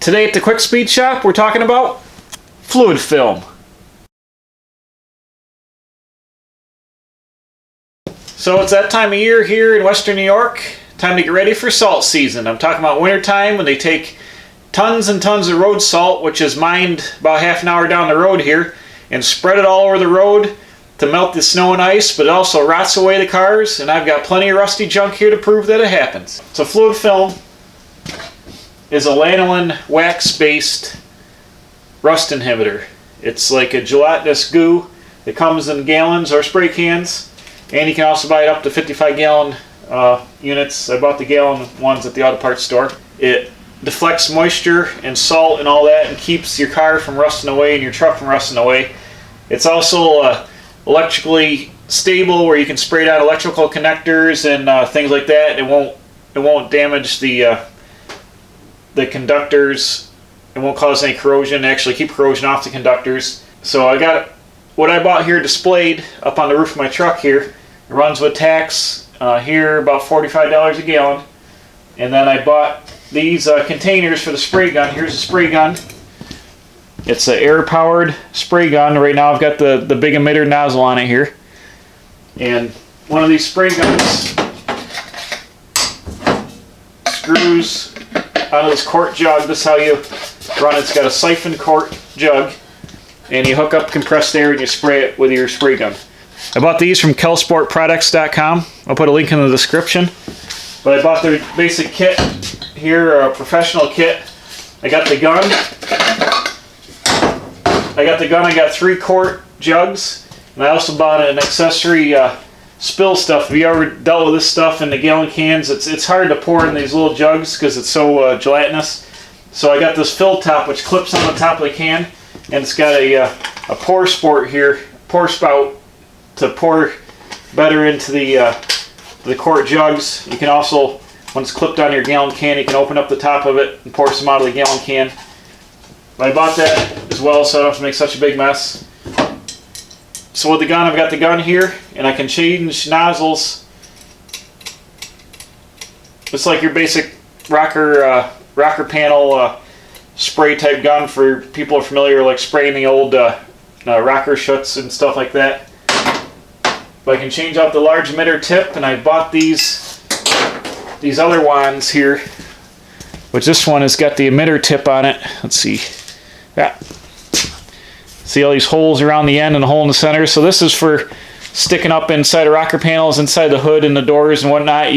Today at the Quick Speed Shop, we're talking about fluid film. So it's that time of year here in Western New York. Time to get ready for salt season. I'm talking about winter time when they take tons and tons of road salt, which is mined about half an hour down the road here, and spread it all over the road to melt the snow and ice, but it also rots away the cars, and I've got plenty of rusty junk here to prove that it happens. So fluid film is a lanolin wax-based rust inhibitor. It's like a gelatinous goo that comes in gallons or spray cans, and you can also buy it up to 55-gallon units. I bought the gallon ones at the auto parts store. It deflects moisture and salt and all that and keeps your car from rusting away and your truck from rusting away. It's also electrically stable, where you can spray down electrical connectors and things like that. It won't damage the conductors. It won't cause any corrosion. Actually keep corrosion off the conductors. So I got what I bought here displayed up on the roof of my truck here. It runs with tax here about $45 a gallon. And then I bought these containers for the spray gun. Here's the spray gun. It's an air-powered spray gun. Right now I've got the big emitter nozzle on it here. And one of these spray guns screws out of this quart jug. This is how you run it. It's got a siphon quart jug, and you hook up compressed air and you spray it with your spray gun. I bought these from kelsportproducts.com. I'll put a link in the description. But I bought their basic kit here, a professional kit. I got the gun. I got 3 quart jugs, and I also bought an accessory spill stuff. Have you ever dealt with this stuff in the gallon cans? It's hard to pour in these little jugs because it's so gelatinous. So I got this fill top which clips on the top of the can, and it's got a pour spout to pour better into the quart jugs. You can also, when it's clipped on your gallon can, you can open up the top of it and pour some out of the gallon can. I bought that as well so I don't have to make such a big mess. So with the gun, I've got the gun here, and I can change nozzles. It's like your basic rocker panel spray type gun for people who are familiar, like spraying the old rocker shuts and stuff like that. But I can change out the large emitter tip, and I bought these other wands here, which this one has got the emitter tip on it. Let's see. Yeah. See all these holes around the end and a hole in the center? So this is for sticking up inside of rocker panels, inside the hood and the doors and whatnot.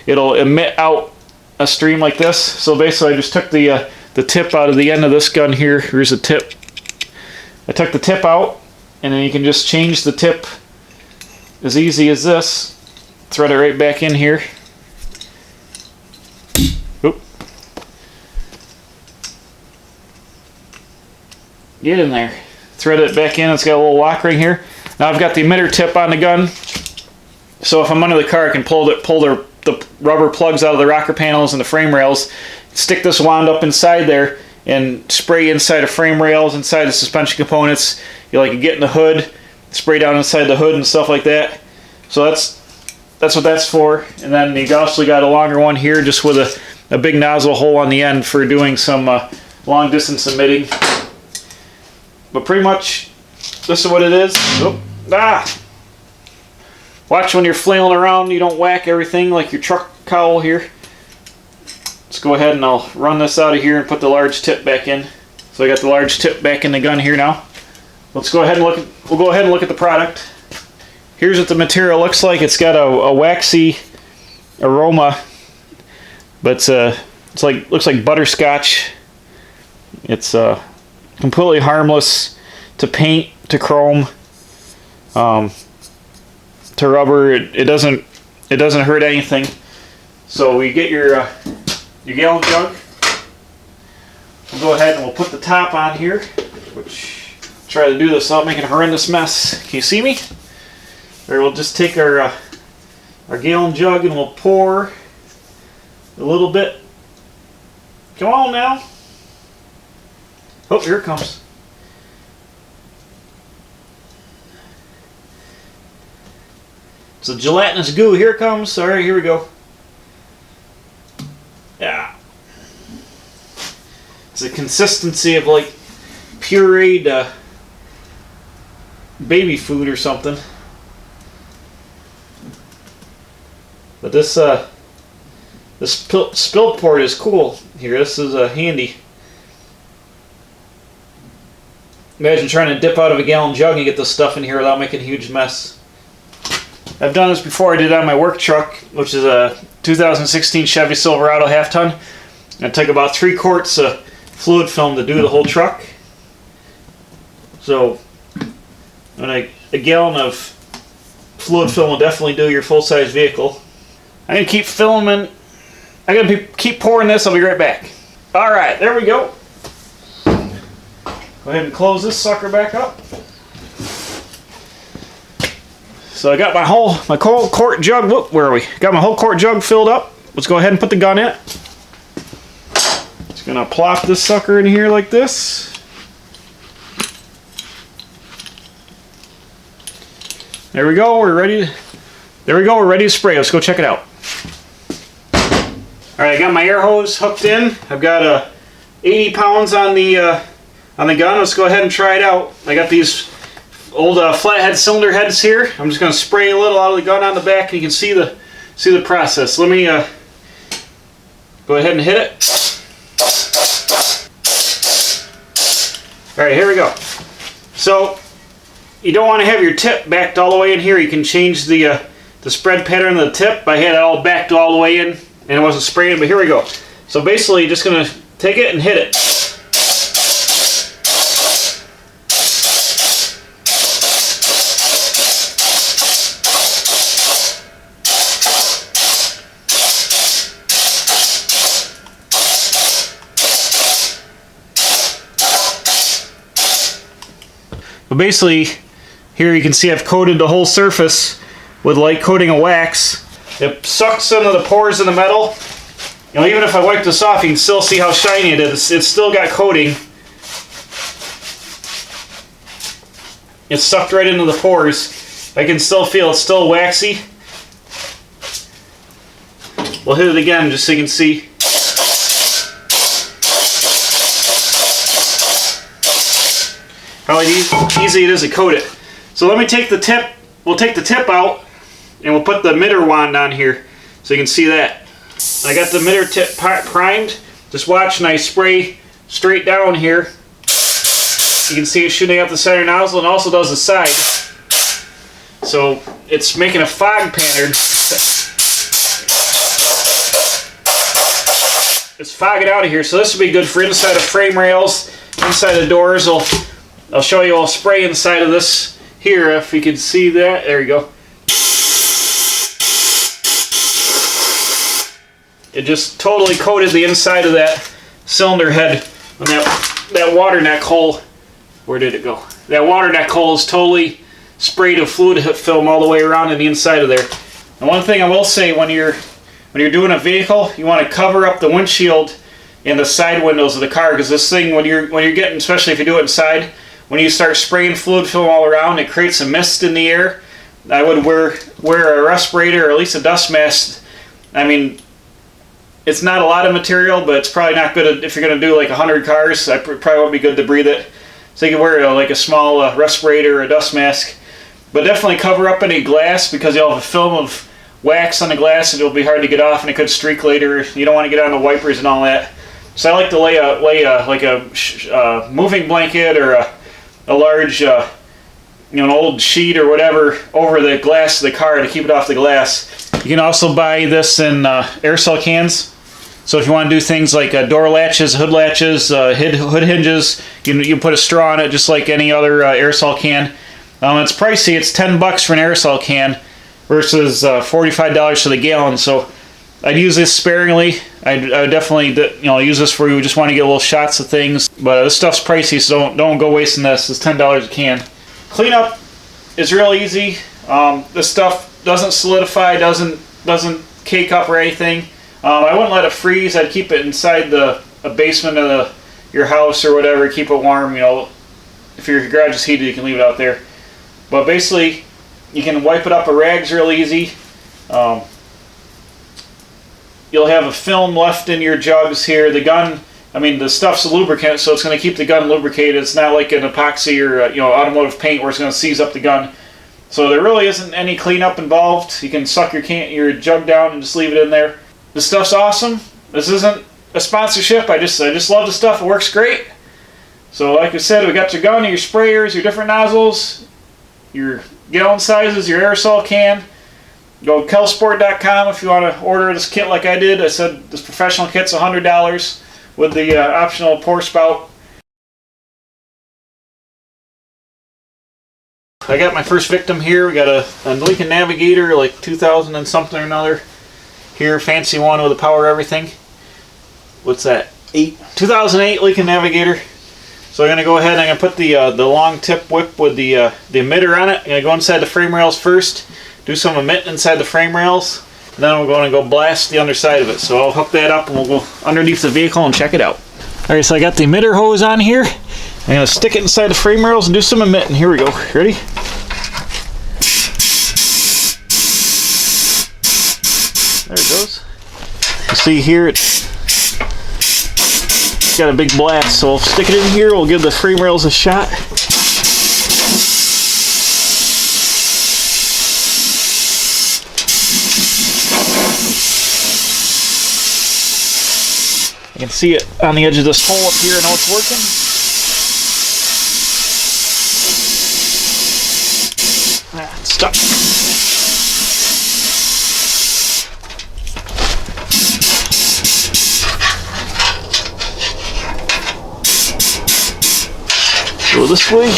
It'll emit out a stream like this. So basically I just took the tip out of the end of this gun here. Here's the tip. I took the tip out, and then you can just change the tip as easy as this. Thread it right back in here. Oop. Get in there. Thread it back in. It's got a little lock ring here. Now I've got the emitter tip on the gun, so if I'm under the car I can pull the rubber plugs out of the rocker panels and the frame rails, stick this wand up inside there and spray inside the frame rails, inside the suspension components. You get in the hood, spray down inside the hood and stuff like that. So that's what that's for. And then you also got a longer one here, just with a big nozzle hole on the end for doing some long distance emitting. But pretty much this is what it is. Oh, watch when you're flailing around you don't whack everything like your truck cowl here. Let's go ahead and I'll run this out of here and put the large tip back in. So I got the large tip back in the gun here now. We'll go ahead and look at the product. Here's what the material looks like. It's got a waxy aroma, but looks like butterscotch. It's completely harmless to paint, to chrome, to rubber. It doesn't hurt anything. So we get your gallon jug. We'll go ahead and we'll put the top on here, which try to do this without making a horrendous mess. Can you see me? Or we'll just take our gallon jug and we'll pour a little bit. Come on now. Oh, here it comes. It's a gelatinous goo. Here it comes. All right, here we go. Yeah. It's a consistency of like pureed baby food or something. But this spill port is cool here. This is handy. Imagine trying to dip out of a gallon jug and get this stuff in here without making a huge mess. I've done this before. I did it on my work truck, which is a 2016 Chevy Silverado half-ton. It took about 3 quarts of fluid film to do the whole truck. So, a gallon of fluid film will definitely do your full-size vehicle. I'm gonna keep filming. I'm gonna keep pouring this. I'll be right back. All right, there we go. Go ahead and close this sucker back up. So I got my whole quart jug. Whoop, where are we? Got my whole quart jug filled up. Let's go ahead and put the gun in it. Just gonna plop this sucker in here like this. There we go. We're ready. There we go. We're ready to spray. Let's go check it out. All right, I got my air hose hooked in. I've got 80 pounds on the gun. Let's go ahead and try it out. I got these old flathead cylinder heads here. I'm just going to spray a little out of the gun on the back, and you can see the process. Let me go ahead and hit it. All right, here we go. So you don't want to have your tip backed all the way in here. You can change the spread pattern of the tip. I had it all backed all the way in, and it wasn't spraying. But here we go. So basically, you're just going to take it and hit it. But basically, here you can see I've coated the whole surface with light coating of wax. It sucks into the pores in the metal. You know, even if I wipe this off, you can still see how shiny it is. It's still got coating. It's sucked right into the pores. I can still feel it's still waxy. We'll hit it again just so you can see. How easy it is to coat it. So let me take the tip. We'll take the tip out, and we'll put the emitter wand on here so you can see that. I got the emitter tip primed. Just watch, and I spray straight down here. You can see it shooting out the center nozzle, and also does the side. So it's making a fog pattern. It's fogging out of here, so this will be good for inside of frame rails, inside the doors. I'll show you. I'll spray inside of this here if you can see that. There you go. It just totally coated the inside of that cylinder head. And that water neck hole, where did it go? That water neck hole is totally sprayed with fluid film all the way around in the inside of there. And one thing I will say, when you're doing a vehicle, you want to cover up the windshield and the side windows of the car, because this thing, when you're getting, especially if you do it inside, when you start spraying fluid film all around, it creates a mist in the air. I would wear a respirator or at least a dust mask. I mean, it's not a lot of material, but it's probably not good if you're going to do like 100 cars. It probably won't be good to breathe it. So you can wear like a small respirator or a dust mask. But definitely cover up any glass, because you'll have a film of wax on the glass and it'll be hard to get off, and it could streak later. You don't want to get on the wipers and all that. So I like to lay a moving blanket or a large, an old sheet or whatever over the glass of the car to keep it off the glass. You can also buy this in aerosol cans. So if you want to do things like door latches, hood latches, hood hinges, you can put a straw in it just like any other aerosol can. It's pricey. It's $10 for an aerosol can versus $45 for the gallon. So I'd use this sparingly. I would definitely use this for you just want to get little shots of things. But this stuff's pricey, so don't go wasting this. It's $10 a can. Cleanup is real easy. This stuff doesn't solidify, doesn't cake up or anything. I wouldn't let it freeze. I'd keep it inside the basement of your house or whatever. Keep it warm. If your garage is heated, you can leave it out there. But basically, you can wipe it up with rags real easy. You'll have a film left in your jugs here. The gun I mean, the stuff's a lubricant, so it's going to keep the gun lubricated. It's not like an epoxy or automotive paint where it's going to seize up the gun. So there really isn't any cleanup involved. You can suck your jug down and just leave it in there. The stuff's awesome. This isn't a sponsorship. I just love the stuff. It works great. So like I said, we got your gun, your sprayers, your different nozzles, your gallon sizes, your aerosol can. Go to kelsport.com if you want to order this kit like I did. I said this professional kit's $100 with the optional pour spout. I got my first victim here. We got a Lincoln Navigator, like 2000 and something or another. Here, fancy one with a power everything. What's that? 2008 Lincoln Navigator. So I'm gonna go ahead and I'm gonna put the long tip whip with the emitter on it. I'm gonna go inside the frame rails first, do some emitting inside the frame rails, and then we're going to go blast the underside of it. So I'll hook that up and we'll go underneath the vehicle and check it out. All right, so I got the emitter hose on here. I'm gonna stick it inside the frame rails and do some emitting. Here we go. Ready? There it goes. You see here it's got a big blast, so I'll stick it in here. We'll give the frame rails a shot. You can see it on the edge of this hole up here. I know it's working. It's stuck. Go this way.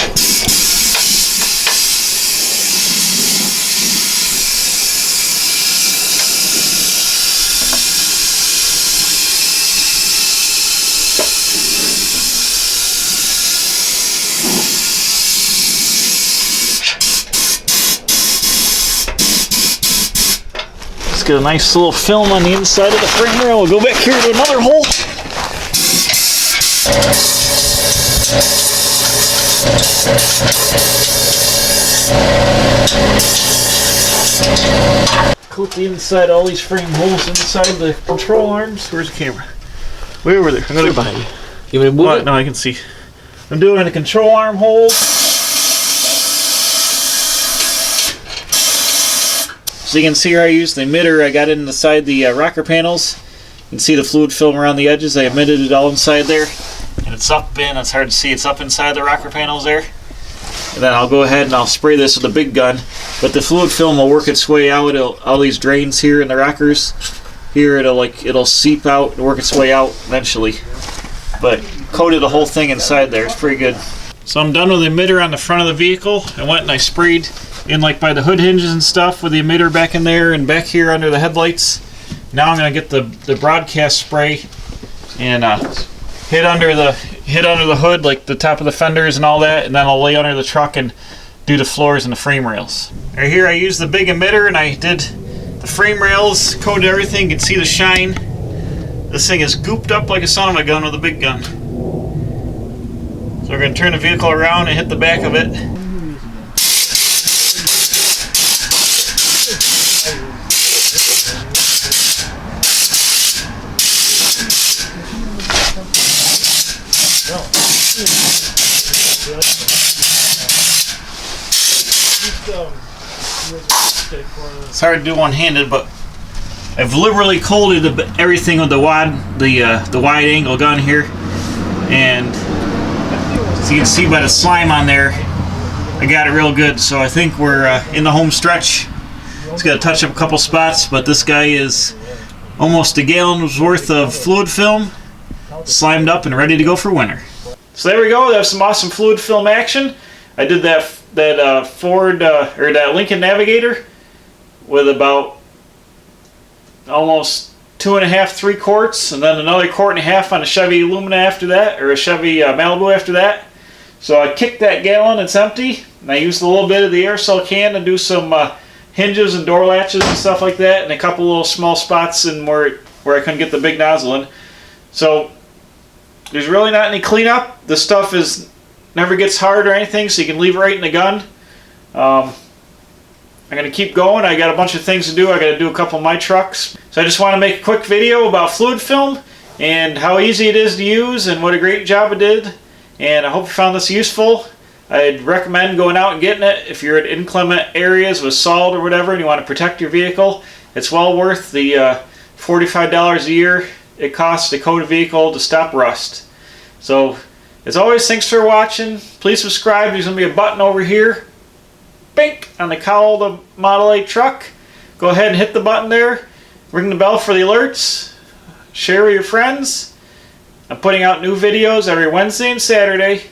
Let's get a nice little film on the inside of the frame rail. We'll go back here to another hole. Coat the inside all these frame holes inside the control arms. Where's the camera? Way over there. I'm gonna behind you. You want to move it? No, I can see. I'm doing the control arm holes. So you can see here I used the emitter. I got it inside the rocker panels. You can see the fluid film around the edges. I emitted it all inside there. And it's up in, it's hard to see, it's up inside the rocker panels there. And then I'll go ahead and I'll spray this with a big gun. But the fluid film will work its way out. All these drains here in the rockers, here it'll seep out and work its way out eventually. But coated the whole thing inside there. It's pretty good. So I'm done with the emitter on the front of the vehicle. I went and I sprayed in like by the hood hinges and stuff with the emitter back in there and back here under the headlights. Now I'm gonna get the broadcast spray and hit under the hood, like the top of the fenders and all that, and then I'll lay under the truck and do the floors and the frame rails. Right here I used the big emitter and I did the frame rails, coated everything. You can see the shine. This thing is gooped up like a son of a gun with a big gun. So we're going to turn the vehicle around and hit the back of it. It's hard to do one-handed, but I've liberally coated everything with the wide angle gun here, and as you can see by the slime on there, I got it real good. So I think we're in the home stretch. It's got to touch up a couple spots, but this guy is almost a gallon's worth of fluid film, slimed up and ready to go for winter. So there we go. That's some awesome fluid film action. I did that Ford or that Lincoln Navigator with about almost 2.5, 3 quarts, and then another 1.5 quarts on a Chevy Lumina after that, or a Chevy Malibu after that. So I kicked that gallon, it's empty, and I used a little bit of the aerosol can to do some hinges and door latches and stuff like that, and a couple little small spots in where I couldn't get the big nozzle in. So there's really not any cleanup. The stuff never gets hard or anything, so you can leave it right in the gun. I'm going to keep going. I got a bunch of things to do. I got to do a couple of my trucks. So I just want to make a quick video about fluid film and how easy it is to use and what a great job it did. And I hope you found this useful. I'd recommend going out and getting it if you're in inclement areas with salt or whatever and you want to protect your vehicle. It's well worth the $45 a year it costs to coat a vehicle to stop rust. So, as always, thanks for watching. Please subscribe. There's going to be a button over here, bink, on the cowl of the Model A truck. Go ahead and hit the button there. Ring the bell for the alerts. Share with your friends. I'm putting out new videos every Wednesday and Saturday.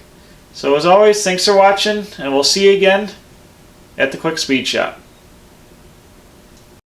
So as always, thanks for watching, and we'll see you again at the Quick Speed Shop.